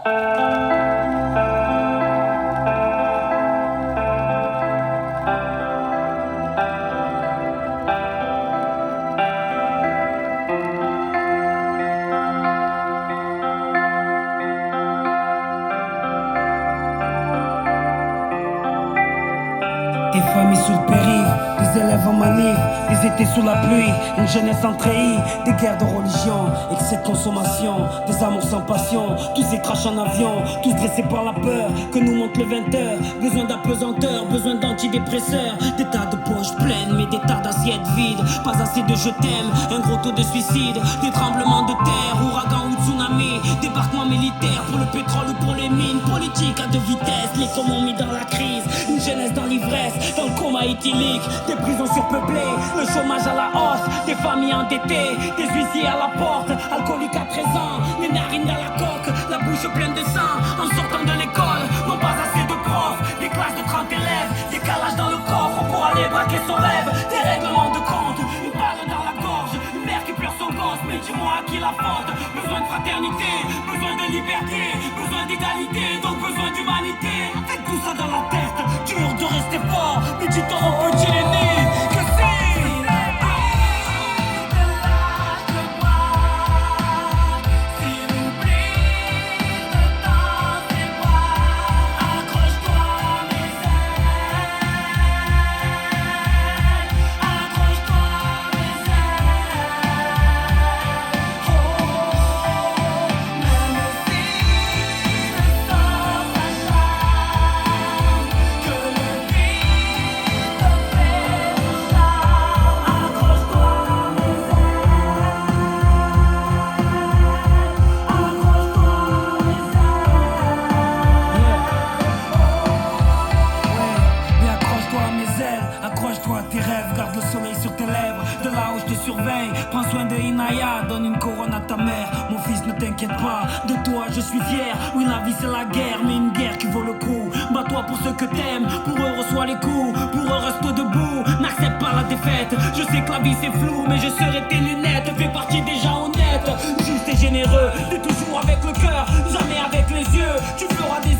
Des familles sous le périph', des élèves en manif, des étés sous la pluie, une jeunesse en treillis, des guerres de religion, excès de consommation, des amours sans passion, tous ces crashs en avion, tous dressés par la peur, que nous montre le 20h, besoin d'apesanteur, besoin d'antidépresseurs, des tas de poches pleines, mais des tas d'assiettes vides, pas assez de je t'aime, un gros taux de suicide, des tremblements de terre, ouragans ou tsunamis, débarquement militaire pour le pétrole ou pour les mines, politique à deux vitesses, l'économie dans la crise, une jeunesse dans l'ivresse, dans le coma éthylique, des prisons surpeuplées, le chômage à la hausse, des familles endettées, des huissiers à la porte, alcooliques à 13 ans, les narines dans la coque, la bouche pleine de sang, en sortant de l'école, non pas assez de profs, des classes de 30 élèves, décalage dans le coffre pour aller braquer son rêve, des règlements de compte, une balle dans la gorge, une mère qui pleure son gosse, mais dis-moi à qui la faute, besoin de fraternité, besoin de liberté, besoin d'égalité, donc besoin d'humanité, avec tout ça dans la tête, dur de rester fort, mais tu t'en rends petit l'aîné, que c'est accroche-toi à tes rêves, garde le soleil sur tes lèvres. De là où je te surveille, prends soin de Inaya, donne une couronne à ta mère. Mon fils, ne t'inquiète pas, de toi je suis fier. Oui, la vie c'est la guerre, mais une guerre qui vaut le coup. Bats-toi pour ceux que t'aimes, pour eux reçois les coups. Pour eux reste debout, n'accepte pas la défaite. Je sais que la vie c'est flou, mais je serai tes lunettes. Fais partie des gens honnêtes, juste et généreux. T'es toujours avec le cœur, jamais avec les yeux. Tu feras des